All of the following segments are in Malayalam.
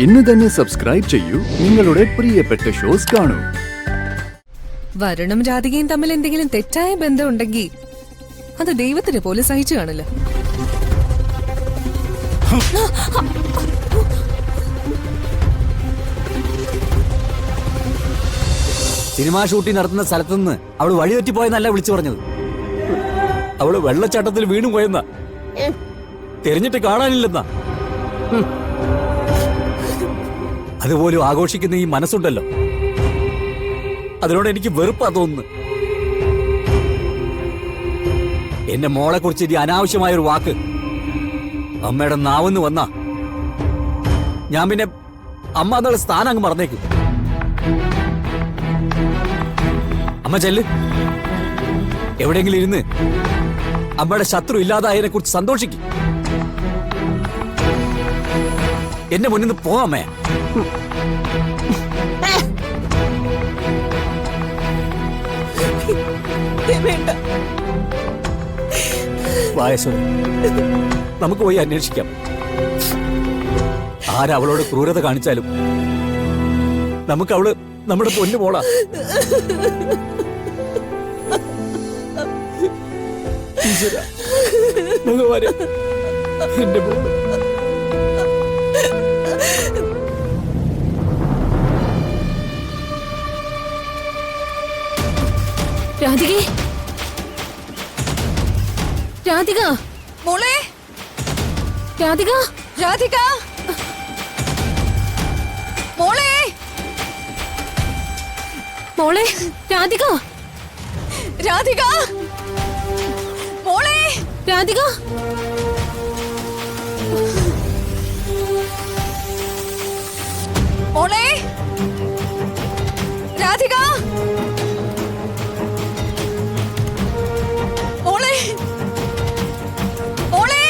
ഇന്ന് തന്നെ സബ്സ്ക്രൈബ് ചെയ്യൂ, നിങ്ങളുടെ പ്രിയപ്പെട്ട ഷോസ് കാണൂ. വരുണും രാധികയും തമ്മിൽ എന്തെങ്കിലും തെറ്റായ ബന്ധം ഉണ്ടെങ്കിൽ അത് ദൈവത്തിന് പോലും സഹിച്ചു കാണില്ല. സിനിമാ ഷൂട്ടിംഗ് നടത്തുന്ന സ്ഥലത്തു നിന്ന് അവള് വഴിതെറ്റിപ്പോയെന്നല്ല വിളിച്ചു പറഞ്ഞത്. അവള് വെള്ളച്ചാട്ടത്തിൽ വീണു പോയെന്നാ, തെരഞ്ഞിട്ട് കാണാനില്ലെന്നാ. അതുപോലും ആഘോഷിക്കുന്ന ഈ മനസ്സുണ്ടല്ലോ, അതിനോട് എനിക്ക് വെറുപ്പാ തോന്നുന്നു. എന്റെ മോളെ കുറിച്ച് ഇനി അനാവശ്യമായൊരു വാക്ക് അമ്മയുടെ നാവെന്ന് വന്നാ ഞാൻ പിന്നെ അമ്മ എന്നുള്ള സ്ഥാനം അങ്ങ് മറന്നേക്കും. അമ്മ ചെല്ല്, എവിടെയെങ്കിലും ഇരുന്ന് അമ്മയുടെ ശത്രു ഇല്ലാതായതിനെ കുറിച്ച് സന്തോഷിക്കും. എന്റെ മുന്നിൽ നിന്ന് പോ അമ്മേ. നമുക്ക് പോയി അന്വേഷിക്കാം. ആരവളോട് ക്രൂരത കാണിച്ചാലും നമുക്ക് അവള് നമ്മുടെ പൊന്നു മോളാ. ഭഗവാനെ, എന്റെ മോള്. രാധിക, രാധിക മോളെ, രാധിക, രാധിക മോളെ, മോളെ, രാധിക, രാധിക മോളെ, രാധിക. മോളെ, രാധിക, മോളെ, മോളെ,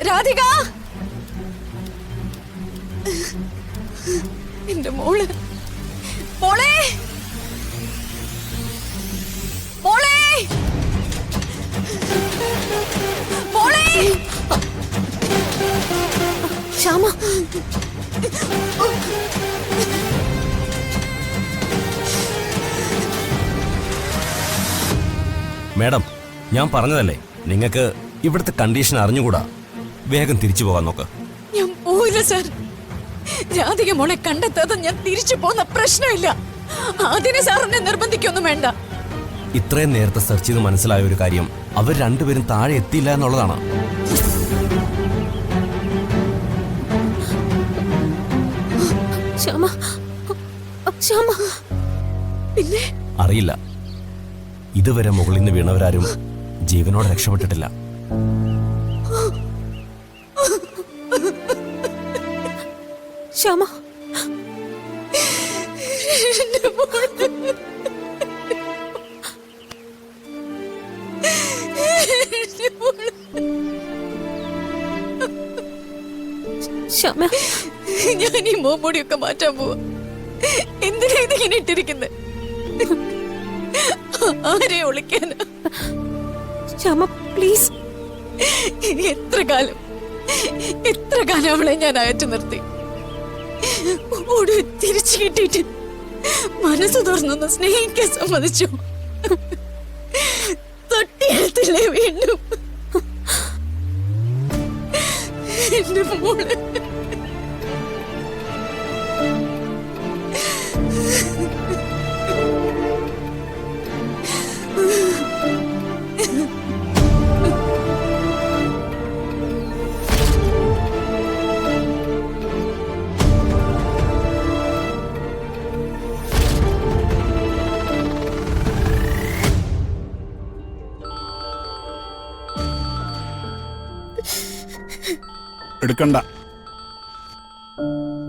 രാധിക, എന്റെ മോള്, മോളെ, മോളെ, മോളെ. ശ്യാമ, മാഡം, ഞാൻ പറഞ്ഞതല്ലേ, നിങ്ങൾക്ക് ഇവിടുത്തെ കണ്ടീഷൻ അറിഞ്ഞുകൂടാ. വേഗം തിരിച്ചു പോകാൻ നോക്ക്. ഞാൻ പോയില്ല സാർ. രാധിക മോളെ കണ്ടെത്താതെ ഞാൻ തിരിച്ചു പോകുന്ന പ്രശ്നമില്ല. അതിനെ സാർ എന്നെ നിർബന്ധിക്കൊന്നും വേണ്ട. ഇത്രയും നേരത്തെ സെർച്ച് ചെയ്ത് മനസ്സിലായ ഒരു കാര്യം, അവർ രണ്ടുപേരും താഴെ എത്തിയില്ല എന്നുള്ളതാണ്. പിന്നെ അറിയില്ല, ഇതുവരെ മുകളിൽ നിന്ന് വീണവരാരും ജീവനോടെ രക്ഷപ്പെട്ടിട്ടില്ല. ശ്യാമ, ഞാൻ ഈ മോമൂടിയൊക്കെ മാറ്റാൻ പോവാ. എന്തിനാ ഇതിങ്ങനെ ഇട്ടിരിക്കുന്നത്? ആരെ ഒളിക്കാനാ? ശ്യാമ പ്ലീസ്. എത്ര കാലം അവളെ ഞാൻ അയച്ചു നിർത്തി. തിരിച്ചു കിട്ടിയിട്ട് മനസ്സ് തുറന്നൊന്ന് സ്നേഹിക്കാൻ സമ്മതിച്ചു. തൊട്ടിയെടുത്തില്ലേ വീണ്ടും എന്റെ മോള്. എടുക്കണ്ട.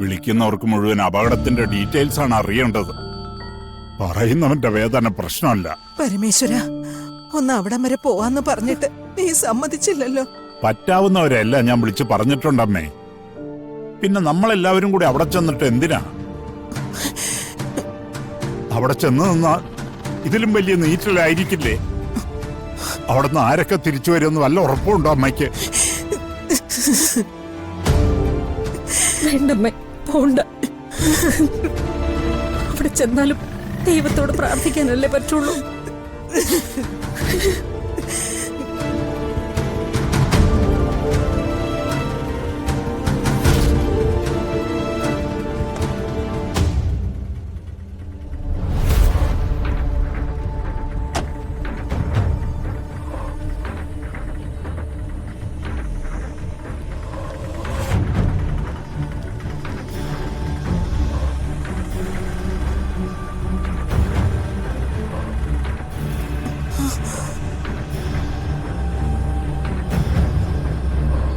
വിളിക്കുന്നവർക്ക് മുഴുവൻ അപകടത്തിന്റെ ഡീറ്റെയിൽസ് ആണ് അറിയേണ്ടത്. പറയുന്നവന്റെ വേദന പ്രശ്നമല്ല. പരമേശ്വര, ഒന്ന് അവിടം വരെ പോവാന്ന് പറഞ്ഞിട്ട് നീ സമ്മതിച്ചില്ലല്ലോ. പറ്റാവുന്നവരെല്ലാം ഞാൻ വിളിച്ചു പറഞ്ഞിട്ടുണ്ടമ്മേ. പിന്നെ നമ്മളെല്ലാവരും കൂടി അവിടെ ചെന്നിട്ട് എന്തിനാ? അവിടെ ചെന്ന് നിന്നാൽ ഇതിലും വലിയ നീറ്റലായിരിക്കില്ലേ? അവിടെ നിന്ന് ആരൊക്കെ തിരിച്ചു വരുമെന്ന് വല്ല ഉറപ്പുണ്ടോ അമ്മയ്ക്ക്? വേണ്ടമ്മേ, പോണ്ട. അവിടെ ചെന്നാലും ദൈവത്തോട് പ്രാർത്ഥിക്കാനല്ലേ പറ്റുള്ളൂ.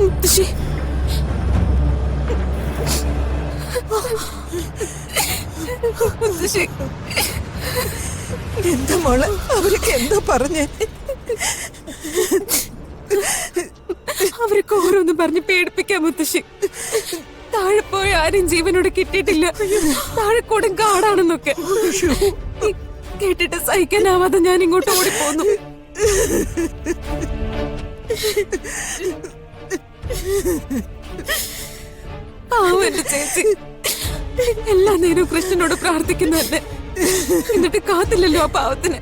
മുത്തശ്ശി, മുത്തശ്ശി, എന്താ മോളെ, അവരൊക്കെ എന്താ പറഞ്ഞേ? അവരൊക്കെ ഓരോന്നും പറഞ്ഞ് പേടിപ്പിക്കാം മുത്തശ്ശി. താഴെ പോയ ആരും ജീവനോട് കിട്ടിയിട്ടില്ല, താഴെ കൊടും കാടാണെന്നൊക്കെ കേട്ടിട്ട് സഹിക്കാനാവാതെ ഞാൻ ഇങ്ങോട്ട് ഓടിപ്പോന്നു. പാവം എന്റെ ചേച്ചി എല്ലാ നേരവും കൃഷ്ണനോട് പ്രാർത്ഥിക്കുന്നതന്നെ, എന്നിട്ട് കാത്തില്ലല്ലോ ആ പാവത്തിന്.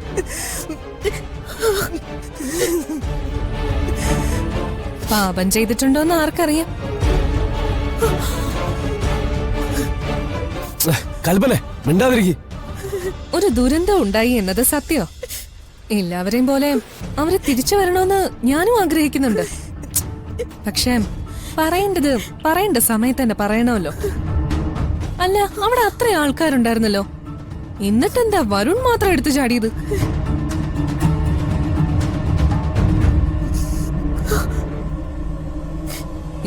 പാപം ചെയ്തിട്ടുണ്ടോന്ന് ആർക്കറിയാം? കൽപ്പന മിണ്ടാതിരിക്കും. ഒരു ദുരന്തം ഉണ്ടായി എന്നത് സത്യോ? എല്ലാവരെയും പോലെ അവര് തിരിച്ചു വരണമെന്ന് ഞാനും ആഗ്രഹിക്കുന്നുണ്ട്. പക്ഷേ പറയേണ്ടത് പറയേണ്ട സമയത്ത് തന്നെ പറയണമല്ലോ. അല്ല, അവിടെ അത്ര ആൾക്കാരുണ്ടായിരുന്നല്ലോ, എന്നിട്ടെന്താ വരുൺ മാത്രം എടുത്തു ചാടിയത്?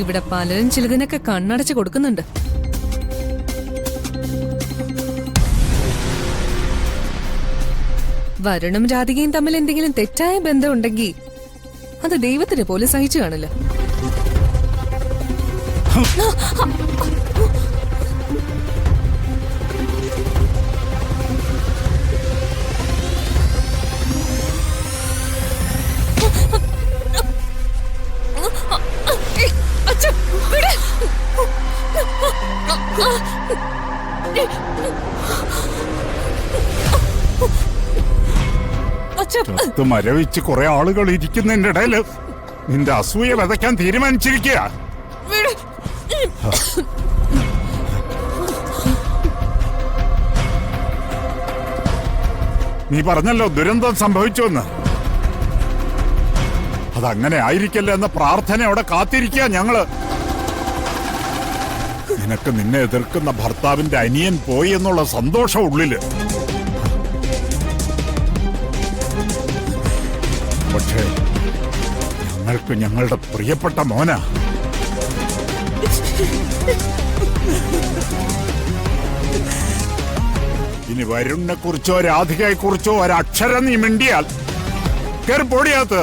ഇവിടെ പലരും ചിലതിനൊക്കെ കണ്ണടച്ച് കൊടുക്കുന്നുണ്ട്. വരുണും രാധികയും തമ്മിൽ എന്തെങ്കിലും തെറ്റായ ബന്ധം ഉണ്ടെങ്കിൽ അത് ദൈവത്തിന് പോലും സഹിച്ചു കാണില്ല. ചത്ത് മരവിച്ച് കുറെ ആളുകൾ ഇരിക്കുന്നതിന്റെ ഇടയില് നിന്റെ അസൂയ വിതയ്ക്കാൻ തീരുമാനിച്ചിരിക്കുക. നീ പറഞ്ഞല്ലോ ദുരന്തം സംഭവിച്ചുവെന്ന്. അതങ്ങനെ ആയിരിക്കല്ലേ എന്ന പ്രാർത്ഥനയോടെ കാത്തിരിക്കുക ഞങ്ങള്. നിനക്ക് നിന്നെ എതിർക്കുന്ന ഭർത്താവിന്റെ അനിയൻ പോയി എന്നുള്ള സന്തോഷം ഉള്ളില്. പക്ഷേ ഞങ്ങൾക്ക് ഞങ്ങളുടെ പ്രിയപ്പെട്ട മോന. ഇനി വരുണിനെ കുറിച്ചോ രാധികയെ കുറിച്ചോ ഒരക്ഷരം നീ മിണ്ടിയാൽ കേറി പൊടിയാത്ത്.